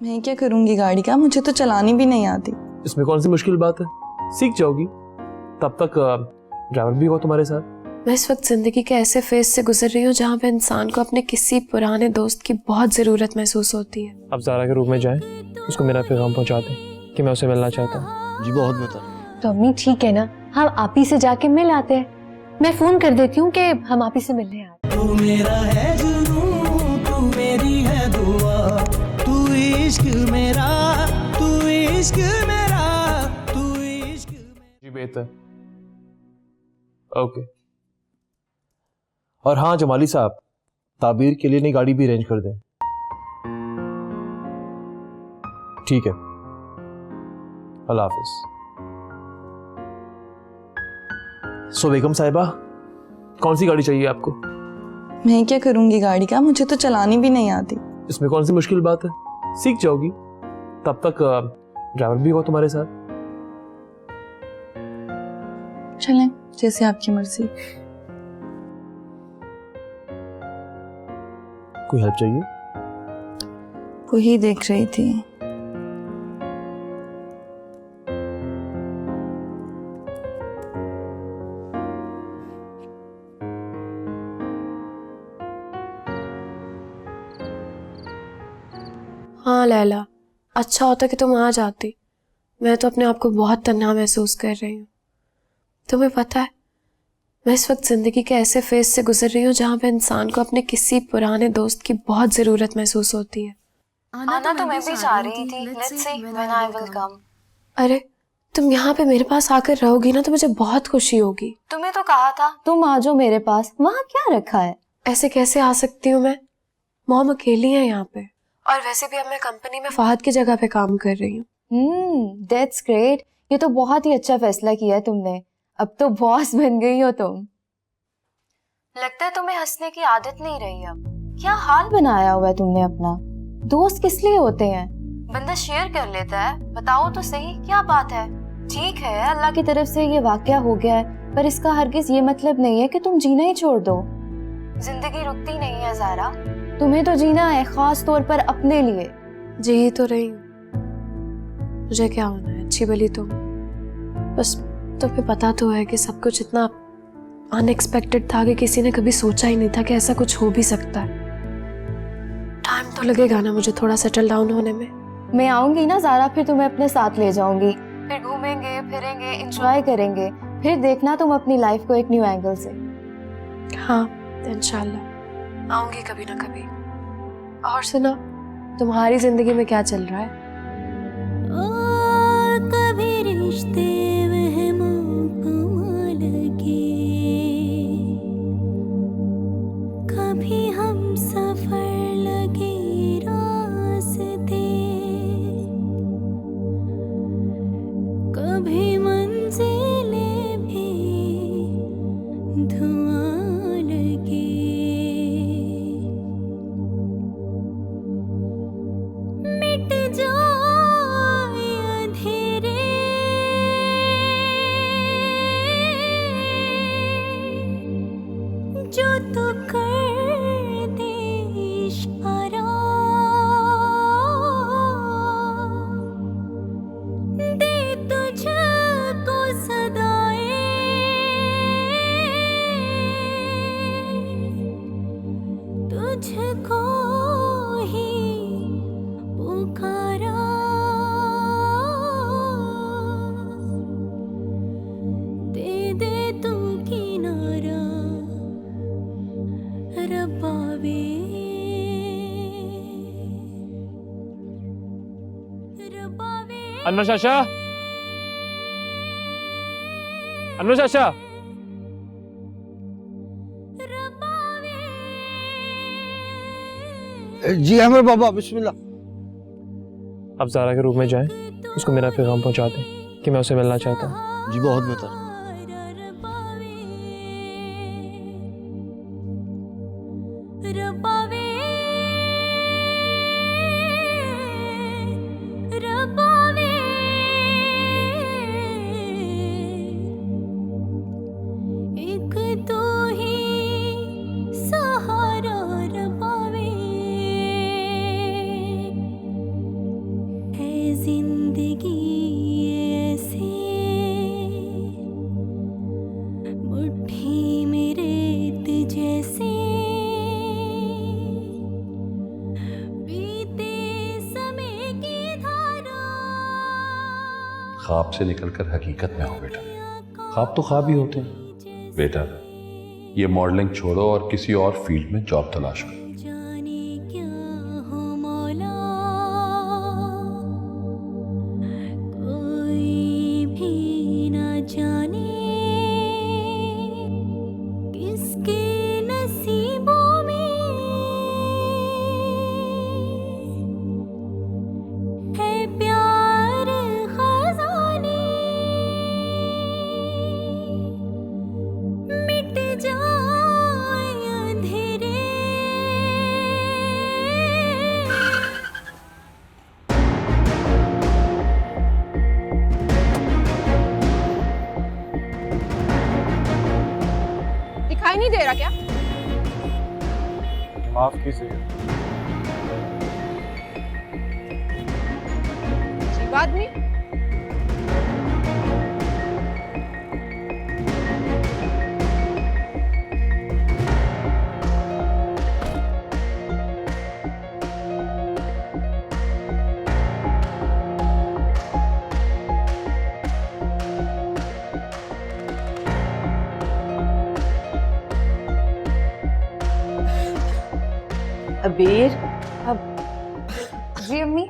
मैं क्या करूंगी गाड़ी का, मुझे तो चलानी भी नहीं आती। इसमें कौन सी मुश्किल बात है, सीख जाओगी। तब तक ड्राइवर भी हो तुम्हारे साथ। मैं इस वक्त जिंदगी के ऐसे फेज से गुजर रही हूँ जहाँ पे इंसान को अपने किसी पुराने दोस्त की बहुत जरूरत महसूस होती है। अब ज़ारा के रूम में जाएं, उसको मेरा पैगाम पहुंचा दें कि मैं उसे मिलना चाहता हूँ। जी बहुत बेहतर। तो अम्मी ठीक है ना, हम आप ही से जाके मिल आते हैं। मैं फोन कर देती हूँ कि हम आप ही से मिलने आ रहे हैं। तू मेरा है जुनून, तू मेरी है दुआ, तू इश्क मेरा, तू इश्क मेरा, तू इश्क जी बेहतर, ओके। और हाँ जमाली साहब, ताबीर के लिए नई गाड़ी भी अरेंज कर दें। ठीक है, अल्लाह हाफिज। सो बेगम साहिबा, कौन सी गाड़ी चाहिए आपको? मैं क्या करूंगी गाड़ी का, मुझे तो चलानी भी नहीं आती। इसमें कौन सी मुश्किल बात है, सीख जाओगी। तब तक ड्राइवर भी हो तुम्हारे साथ। चलें, जैसे आपकी मर्जी। कोई हेल्प चाहिए? वही देख रही थी। हाँ लैला, अच्छा होता कि तुम आ जाती। मैं तो अपने आप को बहुत तन्हा महसूस कर रही हूँ। तुम्हें पता है, मैं इस वक्त जिंदगी के ऐसे फेज से गुजर रही हूँ जहाँ पे इंसान को अपने किसी पुराने दोस्त की बहुत जरूरत महसूस होती है। आना तो मैं भी चाह रही थी। Let's see when I will come. अरे तुम यहाँ पे मेरे पास आकर रहोगी ना तो मुझे बहुत खुशी होगी। तुम्हें तो कहा था। तुम आ जाओ मेरे पास, वहाँ क्या रखा है? ऐसे कैसे आ सकती हूँ मैं? मॉम अकेली है यहाँ पे, और वैसे भी अब मैं कंपनी में फहद की जगह पे काम कर रही हूँ। That's great. ये तो बहुत ही अच्छा फैसला किया है तुमने। अब तो बॉस बन गई हो तुम। लगता है तुम्हें हंसने की आदत नहीं रही अब। क्या हाल बनाया हुआ है तुमने अपना। दोस्त किस लिए होते हैं? बंदा शेयर कर लेता है। बताओ तो सही, क्या बात है? ठीक है, अल्लाह की तरफ से ये वाकया हो गया है, पर इसका हरगिज ये मतलब नहीं है कि तुम जीना ही छोड़ दो। जिंदगी रुकती नहीं है ज़ारा। तुम्हें तो जीना है, खास तौर पर अपने लिए। जी तो रही हूँ, मुझे क्या होना है, अच्छी भली तो। बस तुम्हें पता तो है कि सब कुछ इतना अनएक्सपेक्टेड था कि किसी ने कभी सोचा ही नहीं था कि ऐसा कुछ हो भी सकता है। टाइम तो लगेगा ना मुझे थोड़ा सेटल डाउन होने में। मैं आऊंगी ना ज़ारा, फिर तुम्हें अपने साथ ले जाऊंगी। फिर घूमेंगे फिरेंगे, एंजॉय करेंगे। फिर देखना तुम अपनी लाइफ को एक न्यू एंगल से। हाँ इंशाल्लाह आऊंगी कभी ना कभी। और सुना, तुम्हारी जिंदगी में क्या चल रहा है? कभी रिश्ते वहमों को लगे, कभी हम सफर लगे रास्ते, कभी मंजिलें भी धुआं लगे। मिट जाए अंधेरे, जो तू कर दे इशारा, दे तुझको सदाएं, तुझको ही पुकारा, दे दे तू किनारा रब्बा वे, रब्बा वे। अनवर चाचा, अनवर चाचा। जी अमर बाबा, बिस्मिल्लाह। अब ज़ारा के रूम में जाएं, उसको मेरा पैगाम पहुंचा दें कि मैं उसे मिलना चाहता हूँ। जी बहुत बेहतर। एक तो ही सहारा रबावे, जिंदगी ऐसे मुट्ठी में रेत जैसे बीते समय की धारा। ख्वाब से निकलकर हकीकत में हो बेटा। ख्वाब तो ख्वाब ही होते हैं बेटा। ये मॉडलिंग छोड़ो और किसी और फील्ड में जॉब तलाश करो। जाने क्या हो मौला, कोई भी ना जाने किसके नसीबों में है प्यार खजाने। मिट जाए अंधेरे, दिखाई नहीं दे रहा क्या? माफ कीजिए। अजीब आदमी। अबीर, जी अम्मी।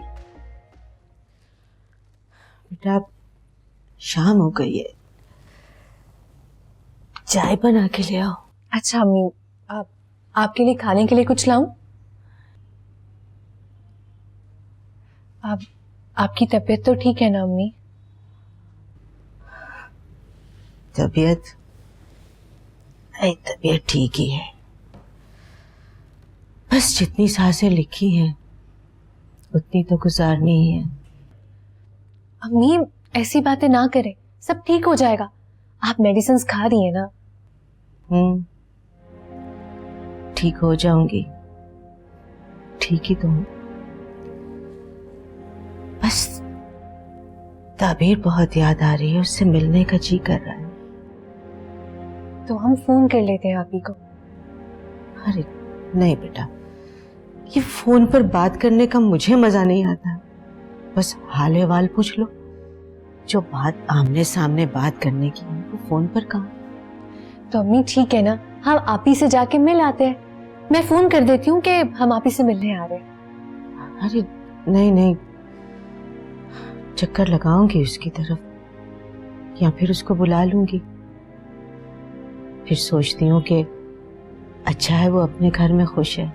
बेटा अब शाम हो गई है, चाय बना के ले आओ। अच्छा अम्मी, आपके लिए खाने के लिए कुछ लाऊं? आपकी तबीयत तो ठीक है ना अम्मी? तबीयत ठीक ही है, बस जितनी सांसें लिखी हैं उतनी तो गुजारनी ही है। अम्मी ऐसी बातें ना करें, सब ठीक हो जाएगा। आप मेडिसिन खा रही हैं ना? ठीक हो जाऊंगी, ठीक ही तो हूं। बस ताबीर बहुत याद आ रही है, उससे मिलने का जी कर रहा है। तो हम फोन कर लेते हैं आप ही को। अरे नहीं बेटा, ये फोन पर बात करने का मुझे मजा नहीं आता। बस हाल अहवाल पूछ लो। जो बात आमने सामने बात करने की है वो फोन पर कहाँ। तो अम्मी ठीक है ना, हम आप ही से जाके मिल आते हैं। मैं फोन कर देती हूँ कि हम आप ही से मिलने आ रहे हैं। अरे नहीं, चक्कर लगाऊंगी उसकी तरफ या फिर उसको बुला लूंगी। फिर सोचती हूँ कि अच्छा है वो अपने घर में खुश है।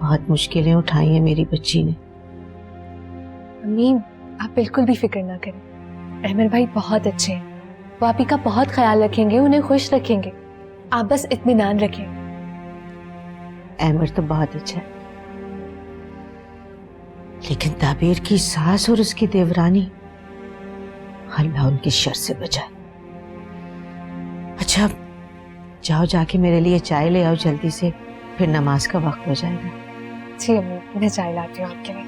बहुत मुश्किलें उठाई हैं मेरी बच्ची ने। अम्मी आप बिल्कुल भी फिक्र ना करें, अहमद भाई बहुत अच्छे हैं, वो आप ही का बहुत ख्याल रखेंगे, उन्हें खुश रखेंगे। आप बस इत्मीनान रखें। अहमद तो बहुत अच्छा है, लेकिन ताबीर की सास और उसकी देवरानी, अल्लाह उनकी शर से बचाए। अच्छा जाओ, जाके मेरे लिए चाय ले आओ जल्दी से, फिर नमाज का वक्त हो जाएगा। जी अम्मी, मैं चाय लाती हूँ आपके लिए।